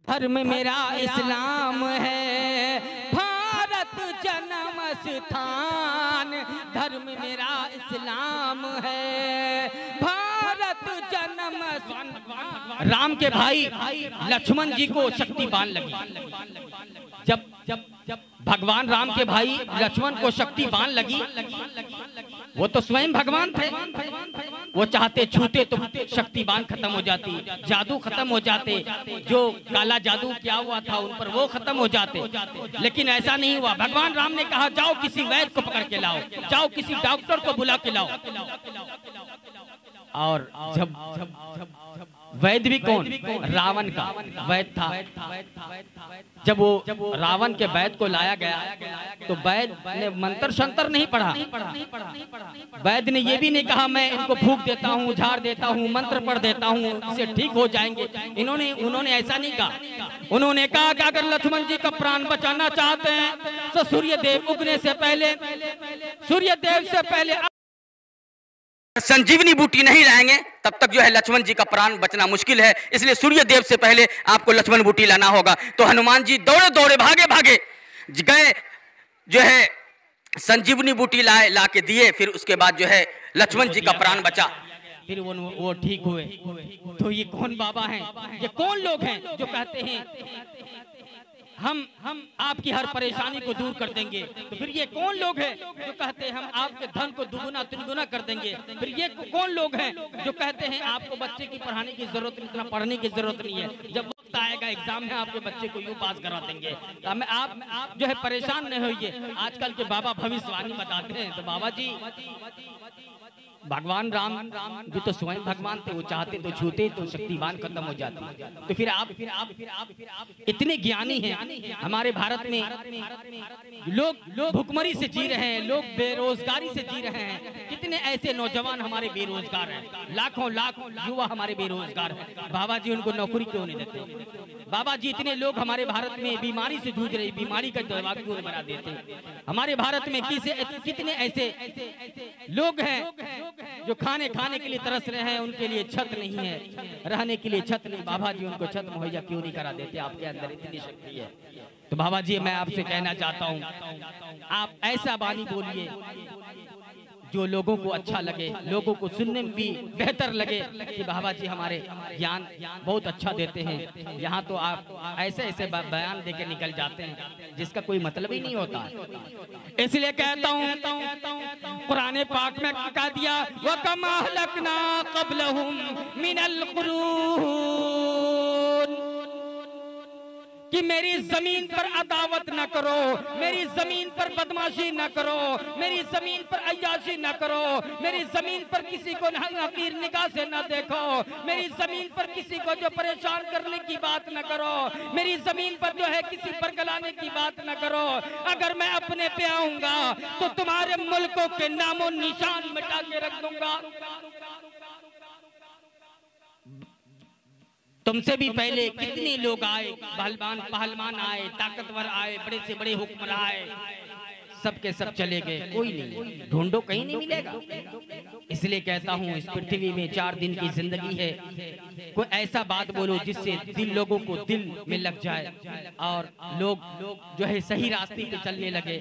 धर्म मेरा इस्लाम है, भारत जन्म स्थान। धर्म मेरा इस्लाम है, भारत जन्म स्थान। राम के भाई लक्ष्मण जी को शक्तिबान लगी। जब भगवान राम के भाई लक्ष्मण को शक्तिबान लगी, वो तो स्वयं भगवान थे। वो चाहते छूते तो शक्तिबान खत्म हो जाती, जादू खत्म हो जाते, जो काला जादू किया हुआ था उन पर वो खत्म हो जाते। लेकिन ऐसा नहीं हुआ। भगवान राम ने कहा जाओ किसी वैद्य को पकड़ के लाओ, जाओ किसी डॉक्टर को बुला के लाओ। और जब वैद्य भी कौन, रावण का वैद्य था। जब वो रावण के वैद्य को लाया गया तो वैद्य ने मंत्र शंतर नहीं पढ़ा। वैद्य ने ये भी नहीं कहा मैं इनको फूंक देता हूँ, झाड़ देता हूँ, मंत्र पढ़ देता हूँ, इससे ठीक हो जाएंगे। उन्होंने ऐसा नहीं कहा। उन्होंने कहा कि अगर लक्ष्मण जी का प्राण बचाना चाहते हैं तो सूर्य देव उगने से पहले, सूर्य देव से पहले संजीवनी बूटी नहीं लाएंगे तब तक जो है लक्ष्मण जी का प्राण बचना मुश्किल है। इसलिए सूर्य देव से पहले आपको लक्ष्मण बूटी लाना होगा। तो हनुमान जी दौड़े दौड़े भागे भागे गए, जो है संजीवनी बूटी ला के दिए। फिर उसके बाद जो है लक्ष्मण जी का प्राण बचा। फिर वो ठीक हुए। तो ये कौन बाबा हैं, ये कौन लोग हैं जो कहते हैं हम आपकी हर परेशानी को दूर कर देंगे? तो फिर ये कौन लोग हैं जो कहते हैं हम आपके धन को दुगुना त्रिगुना कर देंगे? फिर ये कौन लोग हैं जो कहते हैं आपको बच्चे की पढ़ाने की जरूरत नहीं, इतना पढ़ने की जरूरत नहीं है, जब वक्त आएगा एग्जाम में आपके बच्चे को यूं पास करा देंगे। तो हमें आप जो है परेशान नहीं होइए। आजकल के बाबा भविष्यवाणी बताते हैं। तो बाबा जी भगवान राम भी तो स्वयं भगवान थे। वो चाहते तो छूते तो शक्तिवान खत्म हो जाती। तो फिर आप इतने ज्ञानी हैं। हमारे भारत में लोग भुखमरी से जी रहे हैं, लोग बेरोजगारी से जी रहे हैं। कितने ऐसे नौजवान हमारे बेरोजगार हैं, लाखों युवा हमारे बेरोजगार हैं। बाबा जी उनको नौकरी क्यों नहीं देते? बाबा जी इतने लोग हमारे भारत में बीमारी से जूझ रहे, बीमारी का दवा क्यों नहीं बना देते? हमारे भारत में कितने ऐसे लोग हैं जो खाने के लिए तरस रहे हैं, उनके लिए छत नहीं है, रहने के लिए छत नहीं। बाबा जी उनको छत मुहैया क्यों नहीं करा देते? आपके अंदर इतनी शक्ति है। तो बाबा जी मैं आपसे कहना चाहता हूँ, आप ऐसा वाणी बोलिए जो लोगों को अच्छा लगे, लोगों को सुनने में भी बेहतर लगे कि बाबा जी हमारे ज्ञान बहुत अच्छा देते हैं। यहाँ तो आप ऐसे बयान देके निकल जाते हैं जिसका कोई मतलब ही नहीं होता। इसलिए कहता हूँ कुरान पाक में कह दिया वकमा अहलकना क़ब्लहुम मिनल क़ुरून, कि मेरी जमीन पर अदावत न करो, मेरी जमीन पर बदमाशी न करो, मेरी जमीन पर अय्याशी न करो, मेरी जमीन पर किसी को हकीर निगाह से न देखो, मेरी जमीन पर किसी को जो परेशान करने की बात न करो, मेरी जमीन पर जो है किसी पर गलाने की बात न करो। अगर मैं अपने पे आऊंगा तो तुम्हारे मुल्कों के नामो निशान मिटा के रख दूंगा। तुमसे भी पहले कितने लोग आए, पहलवान आए, ताकतवर आए, बड़े से बड़े हुक्मरान आए, सबके सब चले गए, कोई नहीं। ढूंढो कहीं नहीं मिलेगा। इसलिए कहता हूँ इस पृथ्वी में 4 दिन की जिंदगी है, कोई ऐसा बात बोलो जिससे लोगों को दिल में लग जाए और लोग जो है सही रास्ते पे चलने लगे,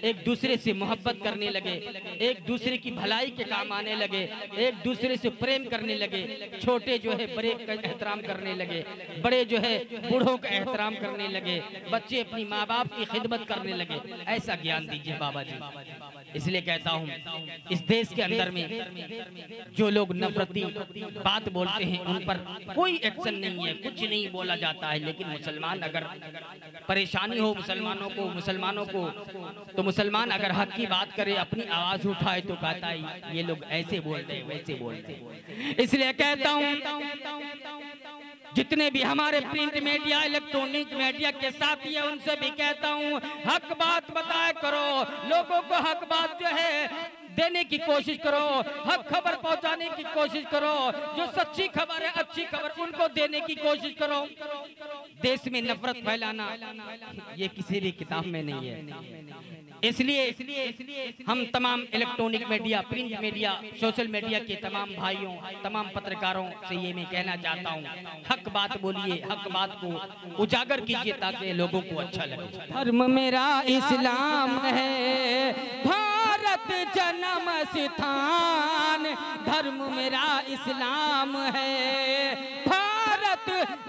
एक दूसरे से मोहब्बत करने लगे, एक दूसरे की भलाई के काम आने लगे, एक दूसरे से प्रेम करने लगे, छोटे जो है बड़े का एहतराम करने लगे, बड़े जो है बूढ़ों का एहतराम करने लगे, बच्चे अपनी माँ बाप की खिदमत करने लगे। ऐसा ज्ञान दीजिए बाबा जी। इसलिए कहता हूँ इस देश के अंदर में जो लोग नफरती बात बोलते हैं उन पर कोई एक्शन नहीं है, कुछ नहीं बोला जाता है। लेकिन मुसलमान अगर परेशानी हो मुसलमानों को तो मुसलमान अगर हक की बात करे, अपनी आवाज उठाए तो कहता है ये लोग ऐसे बोलते हैं वैसे बोलते हैं। इसलिए कहता हूँ जितने भी हमारे प्रिंट मीडिया इलेक्ट्रॉनिक मीडिया के साथी है उनसे भी कहता हूँ हक बात बताया करो, लोगों को हक बात जो है देने की कोशिश करो, हक खबर पहुंचाने की कोशिश करो, जो सच्ची खबर है अच्छी खबर उनको देने की कोशिश करो। देश में नफरत फैलाना ये किसी भी किताब में नहीं है। इसलिए हम तमाम electronic media, print media, social media के तमाम भाइयों, तमाम पत्रकारों से ये मैं कहना चाहता हूँ, हक बात बोलिए, हक बात को उजागर कीजिए ताकि लोगों को अच्छा लगे। धर्म मेरा इस्लाम है, भारत जन्म स्थान। धर्म मेरा इस्लाम है, भारत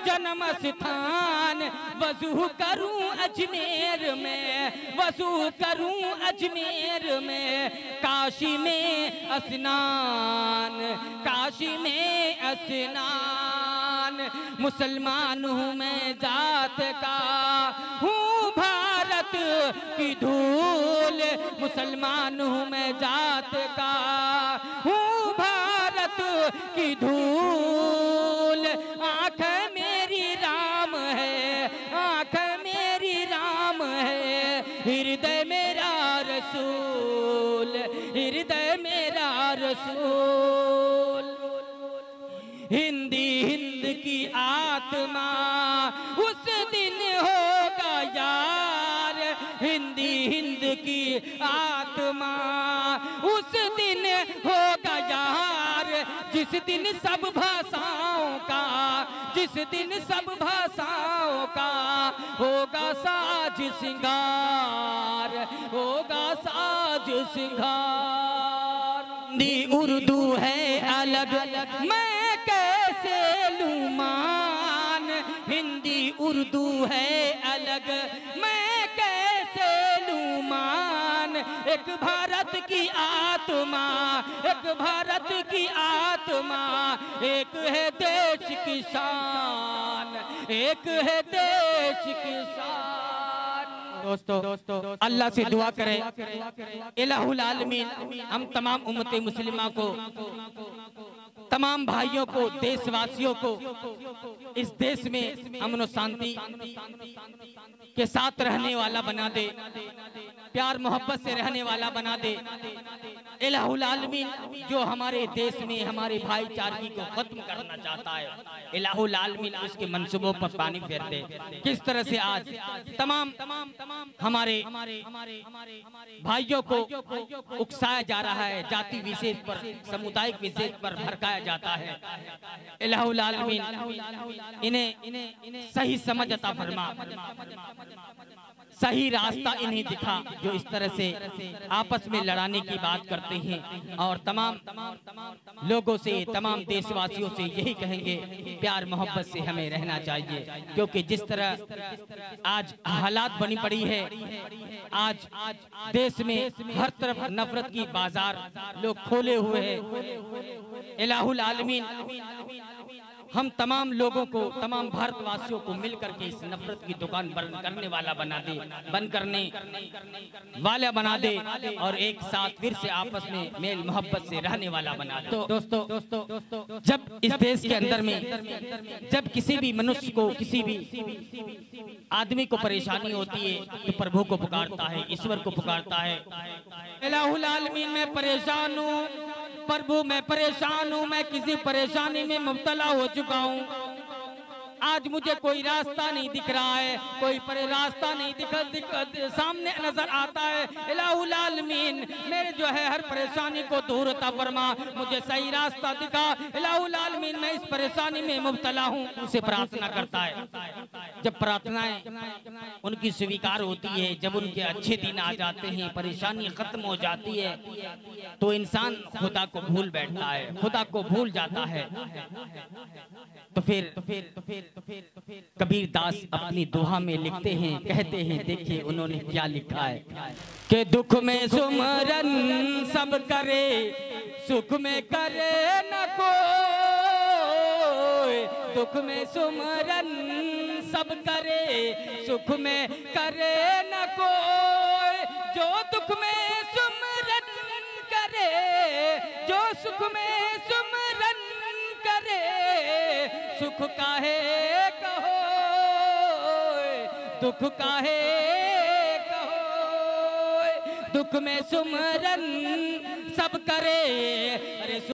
जन्म स्थान। वजू करूं अजमेर में, वजू करूं अजमेर में, काशी में स्नान, काशी में स्नान। मुसलमान हूँ मैं जात का, हूँ भारत की धूल। मुसलमान हूँ मैं जात का, हूँ भारत की धूल। आँख मेरी राम है, आँख मेरी राम है, हृदय मेरा रसूल, हृदय मेरा रसूल। हिंदी हिंद की आत्मा उस दिन होगा यार, हिंदी हिंद की आत्मा उस दिन होगा यार। जिस दिन सब भाषाओं का, जिस दिन सब भाषाओं का होगा साज सिंगार, होगा साज सिंगार। हिंदी उर्दू है अलग, मैं कैसे लूं मान। हिंदी उर्दू है अलग, मैं कैसे लूं मान। एक भारत की आत्मा, एक भारत की आत्मा, एक है देश की शान, एक है देश की शान। दोस्तों अल्लाह से दुआ करें इलाहुल आलमीन हम तमाम उम्मत मुस्लिमा को, तमाम भाइयों को, देशवासियों को इस देश में अमन और शांति के साथ रहने वाला बना दे, प्यार मोहब्बत से रहने वाला बना दे। इलाहुल आलमीन जो हमारे देश में हमारे भाईचारगी को खत्म करना चाहता है, इलाहुल आलमीन उसके मंसूबों पर पानी फेर दे। किस तरह से आज तमाम हमारे भाइयों को उकसाया जा रहा है, जाति विशेष पर, सामुदायिक विशेष पर भड़काया जाता है। इलाहुल आलमीन इन्हें सही समझ अता फरमा, सही रास्ता इन्हें दिखा जो इस तरह से आपस में लड़ाने की बात करते हैं। और तमाम लोगों से, तमाम देशवासियों से यही कहेंगे प्यार मोहब्बत से हमें रहना चाहिए, क्योंकि जिस तरह आज हालात बनी पड़ी है, आज देश में हर तरफ नफरत की बाजार लोग खोले हुए हैं। इलाहुल आलमीन हम तमाम लोगों को, तमाम भारतवासियों को मिलकर के इस नफरत की दुकान बंद करने वाला बना दे, बंद करने वाला बना दे और एक साथ फिर से आपस में मेल मोहब्बत से रहने वाला बना दे। तो दोस्तों जब इस देश के अंदर में जब किसी भी मनुष्य को, किसी भी आदमी को परेशानी होती है तो प्रभु को पुकारता है, ईश्वर को पुकारता है। इलाहुल आलमीन मैं परेशान हूँ, प्रभु मैं परेशान हूँ, मैं किसी परेशानी में मुब्तला हो चुका हूँ। आज मुझे कोई रास्ता नहीं दिख रहा है, कोई रास्ता नहीं सामने नजर आता है। इलाहुल आलमीन मेरे जो है हर परेशानी को दूर अता फरमा, मुझे सही रास्ता दिखा। इलाहुल आलमीन मैं इस परेशानी में मुब्तला हूँ, उनसे प्रार्थना करता है। जब प्रार्थनाएं उनकी स्वीकार होती है, जब उनके अच्छे दिन आ जाते हैं, परेशानी खत्म हो जाती है, तो इंसान खुदा को भूल बैठता है, खुदा को भूल जाता है। तो फिर कबीर दास अपनी दोहा में लिखते हैं, कहते हैं, देखिए उन्होंने क्या लिखा है कि दुख में सुमरन सब करे, सुख में करे न कोई। दुख में सुमरन सब करे, सुख में करे न कोई। जो दुख में सुमरन करे, जो सुख में सुमरन करे, सुख काहे कहो, दुख काहे कहो। दुख में सुमरन सब करे, अरे